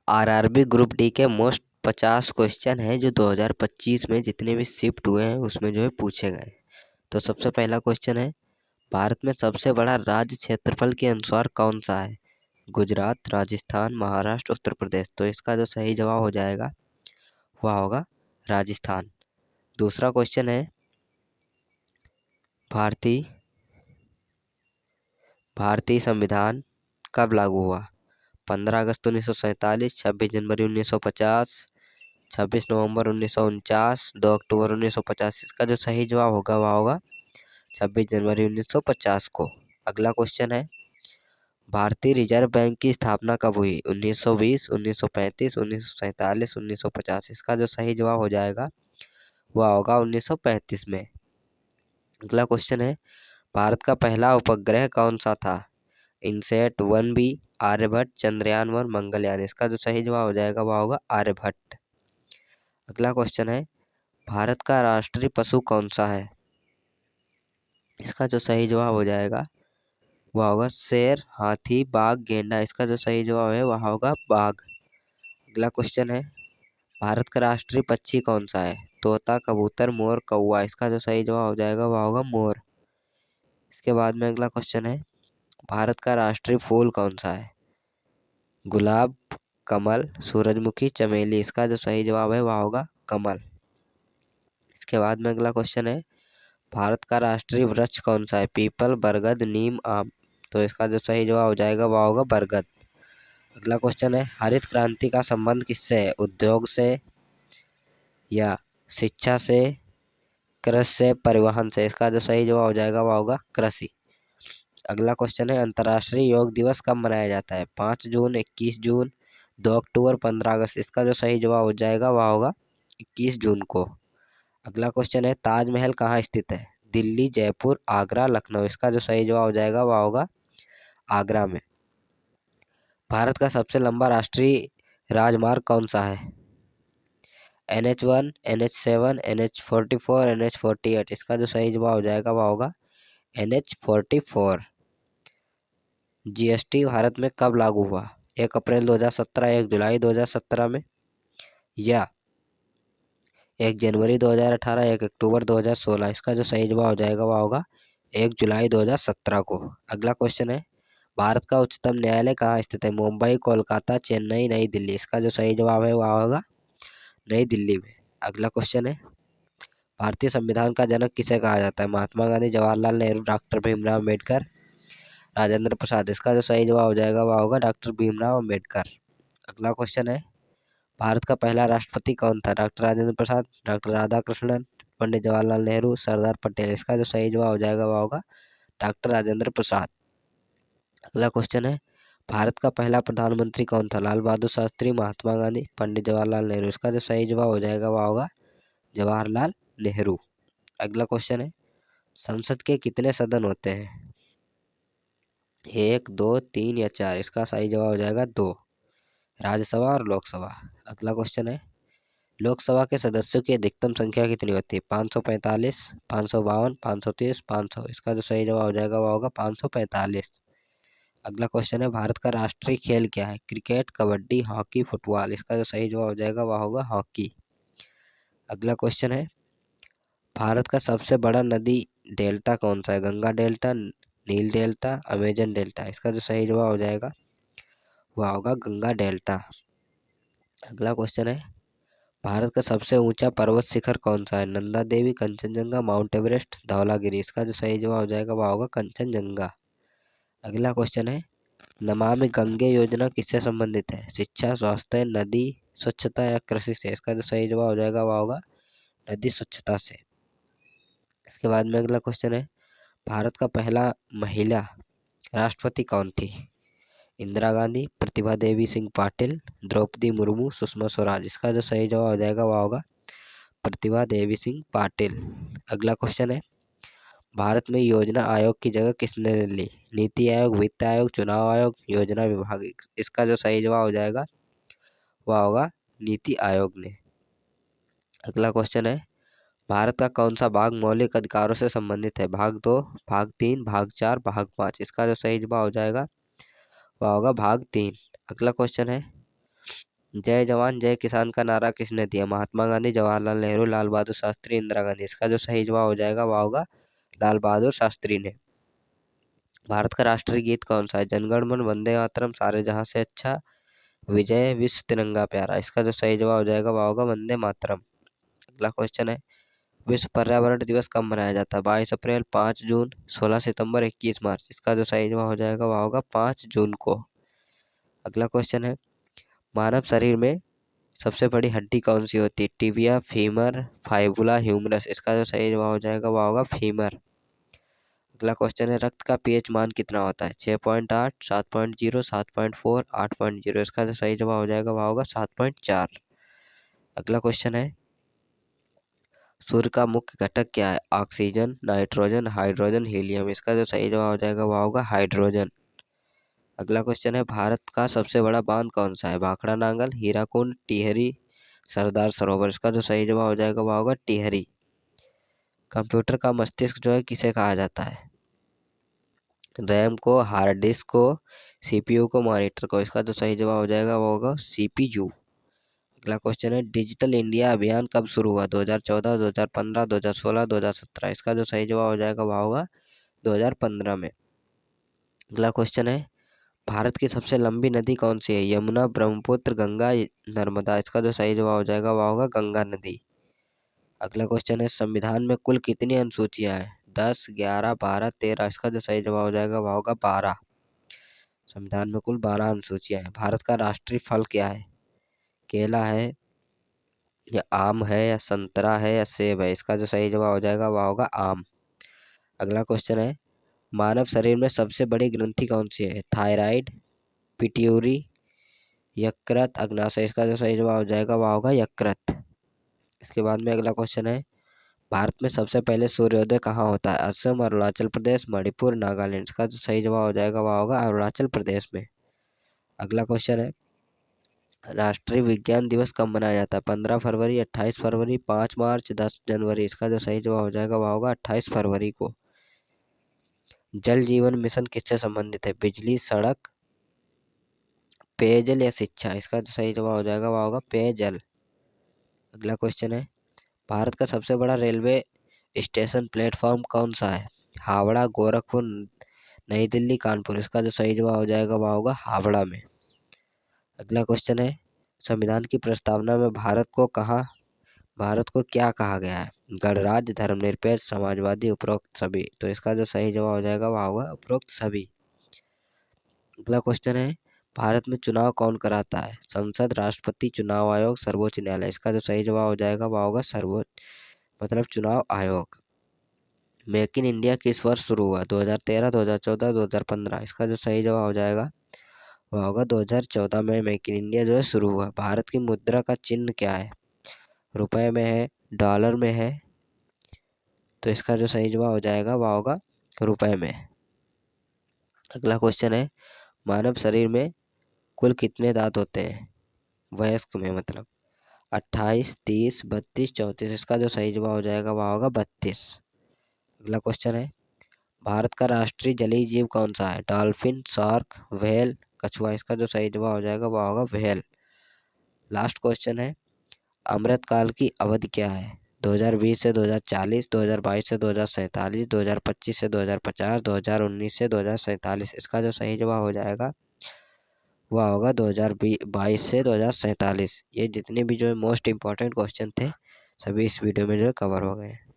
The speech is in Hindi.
आरआरबी ग्रुप डी के मोस्ट 50 क्वेश्चन हैं जो 2025 में जितने भी शिफ्ट हुए हैं उसमें जो है पूछे गए। तो सबसे पहला क्वेश्चन है, भारत में सबसे बड़ा राज्य क्षेत्रफल के अनुसार कौन सा है? गुजरात, राजस्थान, महाराष्ट्र, उत्तर प्रदेश। तो इसका जो सही जवाब हो जाएगा वह होगा राजस्थान। दूसरा क्वेश्चन है, भारतीय संविधान कब लागू हुआ? 15 अगस्त 1947, 26 जनवरी 1950, 26 नवंबर 1949, 2 अक्टूबर 1950। इसका जो सही जवाब होगा वह होगा 26 जनवरी 1950 को। अगला क्वेश्चन है, भारतीय रिजर्व बैंक की स्थापना कब हुई? 1920, 1935, 1947, 1950। इसका जो सही जवाब हो जाएगा वह होगा 1935 में। अगला क्वेश्चन है, भारत का पहला उपग्रह कौन सा था? इनसैट 1B, आर्यभट्ट, चंद्रयान 1, मंगलयान। इसका जो सही जवाब हो जाएगा वह होगा आर्यभट्ट। अगला क्वेश्चन है, भारत का राष्ट्रीय पशु कौन सा है? इसका जो सही जवाब हो जाएगा वह होगा शेर, हाथी, बाघ, गेंडा। इसका जो सही जवाब है वह होगा बाघ। अगला क्वेश्चन है, भारत का राष्ट्रीय पक्षी कौन सा है? तोता, कबूतर, मोर, कौवा। इसका जो सही जवाब हो जाएगा वह होगा मोर। इसके बाद में अगला क्वेश्चन है, भारत का राष्ट्रीय फूल कौन सा है? गुलाब, कमल, सूरजमुखी, चमेली। इसका जो सही जवाब है वह होगा कमल। इसके बाद में अगला क्वेश्चन है, भारत का राष्ट्रीय वृक्ष कौन सा है? पीपल, बरगद, नीम, आम। तो इसका जो सही जवाब हो जाएगा वह होगा बरगद। अगला क्वेश्चन है, हरित क्रांति का संबंध किससे है? उद्योग से या शिक्षा से, कृषि से, परिवहन से। इसका जो सही जवाब हो जाएगा वह होगा कृषि। अगला क्वेश्चन है, अंतर्राष्ट्रीय योग दिवस कब मनाया जाता है? 5 जून, 21 जून, 2 अक्टूबर, 15 अगस्त। इसका जो सही जवाब हो जाएगा वह होगा 21 जून को। अगला क्वेश्चन है, ताजमहल कहाँ स्थित है? दिल्ली, जयपुर, आगरा, लखनऊ। इसका जो सही जवाब हो जाएगा वह होगा आगरा में। भारत का सबसे लंबा राष्ट्रीय राजमार्ग कौन सा है? NH1, NH7, NH44, NH48। इसका जो सही जवाब हो जाएगा वह होगा NH44। GST भारत में कब लागू हुआ? 1 अप्रैल 2017, 1 जुलाई 2017 में, या 1 जनवरी 2018, 1 अक्टूबर 2016। इसका जो सही जवाब हो जाएगा वह होगा 1 जुलाई 2017 को। अगला क्वेश्चन है, भारत का उच्चतम न्यायालय कहाँ स्थित है? मुंबई, कोलकाता, चेन्नई, नई दिल्ली। इसका जो सही जवाब है वह होगा नई दिल्ली में। अगला क्वेश्चन है, भारतीय संविधान का जनक किसे कहा जाता है? महात्मा गांधी, जवाहरलाल नेहरू, डॉक्टर भीमराव अम्बेडकर, राजेंद्र प्रसाद। इसका जो सही जवाब हो जाएगा वह होगा डॉक्टर भीमराव अम्बेडकर। अगला क्वेश्चन है, भारत का पहला राष्ट्रपति कौन था? Doctor Rajendra Prasad, doctor Radhakrishnan, Pandit Jawaharlal Nehru, Sardar Patel. इसका जो सही जवाब हो जाएगा वह होगा डॉक्टर राजेंद्र प्रसाद। अगला क्वेश्चन है, भारत का पहला प्रधानमंत्री कौन था? लाल बहादुर शास्त्री, महात्मा गांधी, पंडित जवाहरलाल नेहरू। इसका जो सही जवाब हो जाएगा वह होगा जवाहरलाल नेहरू। अगला क्वेश्चन है, संसद के कितने सदन होते हैं? 1, 2, 3 या 4। इसका सही जवाब हो जाएगा 2, राज्यसभा और लोकसभा। अगला क्वेश्चन है, लोकसभा के सदस्यों की अधिकतम संख्या कितनी होती है? 545, 552, 530, 500। इसका जो सही जवाब हो जाएगा वह होगा 545। अगला क्वेश्चन है, भारत का राष्ट्रीय खेल क्या है? Cricket, kabaddi, hockey, football. इसका जो सही जवाब हो जाएगा वह होगा हॉकी। अगला क्वेश्चन है, भारत का सबसे बड़ा नदी डेल्टा कौन सा है? गंगा डेल्टा, नील डेल्टा, अमेजन डेल्टा। इसका जो सही जवाब हो जाएगा वह होगा गंगा डेल्टा। अगला क्वेश्चन है, भारत का सबसे ऊंचा पर्वत शिखर कौन सा है? Nanda Devi, Kanchenjunga, mount Everest, Dhaulagiri. इसका जो सही जवाब हो जाएगा वह होगा कंचनजंगा। अगला क्वेश्चन है, नमामि गंगे योजना किससे संबंधित है? शिक्षा, स्वास्थ्य, नदी स्वच्छता या कृषि से। इसका जो सही जवाब हो जाएगा वह होगा नदी स्वच्छता से। इसके बाद में अगला क्वेश्चन है, भारत का पहला महिला राष्ट्रपति कौन थी? इंदिरा गांधी, प्रतिभा देवी सिंह पाटिल, द्रौपदी मुर्मू, सुषमा स्वराज। इसका जो सही जवाब हो जाएगा वह होगा प्रतिभा देवी सिंह पाटिल। अगला क्वेश्चन है, भारत में योजना आयोग की जगह किसने ली? नीति आयोग, वित्त आयोग, चुनाव आयोग, योजना विभाग। इसका जो सही जवाब हो जाएगा वह होगा नीति आयोग ने। अगला क्वेश्चन है, भारत का कौन सा भाग मौलिक अधिकारों से संबंधित है? भाग 2, भाग 3, भाग 4, भाग 5। इसका जो सही जवाब हो जाएगा वह होगा भाग 3। अगला क्वेश्चन है, जय जवान जय किसान का नारा किसने दिया? महात्मा गांधी, जवाहरलाल नेहरू, लाल बहादुर शास्त्री, इंदिरा गांधी। इसका जो सही जवाब हो जाएगा वह होगा लाल बहादुर शास्त्री ने। भारत का राष्ट्रीय गीत कौन सा है? जनगण मन, वंदे मातरम, सारे जहां से अच्छा, विजय, विश्व तिरंगा प्यारा। इसका जो सही जवाब हो जाएगा वह होगा वंदे मातरम। अगला क्वेश्चन है, विश्व पर्यावरण दिवस कब मनाया जाता है? 22 अप्रैल, 5 जून, 16 सितंबर, 21 मार्च। इसका जो सही जवाब हो जाएगा वह होगा 5 जून को। अगला क्वेश्चन है, मानव शरीर में सबसे बड़ी हड्डी कौन सी होती है? Tibia, femur, fibula, humerus. इसका जो सही जवाब हो जाएगा वह होगा फीमर। अगला क्वेश्चन है, रक्त का पीएच मान कितना होता है? 6.8, 7.0, 7.4, 8.0। इसका जो सही जवाब हो जाएगा वह होगा 7.4। अगला क्वेश्चन है, सूर्य का मुख्य घटक क्या है? Oxygen, nitrogen, hydrogen, helium. इसका जो सही जवाब हो जाएगा वह होगा हाइड्रोजन। अगला क्वेश्चन है, भारत का सबसे बड़ा बांध कौन सा है? भाखड़ा नांगल, हीराकुंड, टिहरी, सरदार सरोवर। इसका जो सही जवाब हो जाएगा वह होगा टिहरी। कंप्यूटर का मस्तिष्क जो है किसे कहा जाता है? रैम को, हार्ड डिस्क को, सीपीयू को, मॉनिटर को। इसका जो सही जवाब हो जाएगा वो होगा सीपीयू। अगला क्वेश्चन है, डिजिटल इंडिया अभियान कब शुरू हुआ? 2014, 2015, 2016, 2017। इसका जो सही जवाब हो जाएगा वह होगा 2015 में। अगला क्वेश्चन है, भारत की सबसे लंबी नदी कौन सी है? यमुना, ब्रह्मपुत्र, गंगा, नर्मदा। इसका जो सही जवाब हो जाएगा वह होगा गंगा नदी। अगला क्वेश्चन है, संविधान में कुल कितनी अनुसूचियां हैं? 10, 11, 12, 13। इसका जो सही जवाब हो जाएगा वह होगा 12। संविधान में कुल 12 अनुसूचियां हैं। भारत का राष्ट्रीय फल क्या है? केला है, या आम है, या संतरा है, या सेब है। इसका जो सही जवाब हो जाएगा वह होगा आम। अगला क्वेश्चन है, मानव शरीर में सबसे बड़ी ग्रंथि कौन सी है? थायराइड, पिट्यूरी, यकृत, अग्नाशय। इसका जो सही जवाब हो जाएगा वह होगा यकृत। इसके बाद में अगला क्वेश्चन है, भारत में सबसे पहले सूर्योदय कहाँ होता है? असम, अरुणाचल प्रदेश, मणिपुर, नागालैंड। इसका जो सही जवाब हो जाएगा वह होगा अरुणाचल प्रदेश में। अगला क्वेश्चन है, राष्ट्रीय विज्ञान दिवस कब मनाया जाता है? 15 फरवरी, 28 फरवरी, 5 मार्च, 10 जनवरी। इसका जो सही जवाब हो जाएगा वह होगा 28 फरवरी को। जल जीवन मिशन किससे संबंधित है? बिजली, सड़क, पेयजल या शिक्षा। इसका जो सही जवाब हो जाएगा वह होगा पेयजल। अगला क्वेश्चन है, भारत का सबसे बड़ा रेलवे स्टेशन प्लेटफॉर्म कौन सा है? हावड़ा, गोरखपुर, नई दिल्ली, कानपुर। इसका जो सही जवाब हो जाएगा वह होगा हावड़ा में। अगला क्वेश्चन है, संविधान की प्रस्तावना में भारत को क्या कहा गया है? गणराज्य, धर्मनिरपेक्ष, समाजवादी, उपरोक्त सभी। तो इसका जो सही जवाब हो जाएगा वह होगा उपरोक्त सभी। अगला क्वेश्चन है, भारत में चुनाव कौन कराता है? संसद, राष्ट्रपति, चुनाव आयोग, सर्वोच्च न्यायालय। इसका जो सही जवाब हो जाएगा वह होगा चुनाव आयोग। मेक इन इंडिया किस वर्ष शुरू हुआ? 2013, 2014, 2015। इसका जो सही जवाब हो जाएगा वह होगा 2014 में मेक इन इंडिया जो है शुरू हुआ। भारत की मुद्रा का चिन्ह क्या है? रुपए में है, डॉलर में है। तो इसका जो सही जवाब हो जाएगा वह होगा रुपए में। अगला क्वेश्चन है, मानव शरीर में कुल कितने दांत होते हैं? वयस्क में मतलब 28, 30, 32, 34। इसका जो सही जवाब हो जाएगा वह होगा 32। अगला क्वेश्चन है, भारत का राष्ट्रीय जलीय जीव कौन सा है? डॉल्फिन, शार्क, व्हेल, कछुआ। इसका जो सही जवाब हो जाएगा वह होगा व्हेल। लास्ट क्वेश्चन है, अमृतकाल की अवधि क्या है? 2020 से 2040, 2022 से 2047, 2025 से 2050, 2019 से 2047। इसका जो सही जवाब हो जाएगा वह होगा 2022 से 2047। ये जितने भी जो है मोस्ट इंपॉर्टेंट क्वेश्चन थे सभी इस वीडियो में जो कवर हो गए हैं।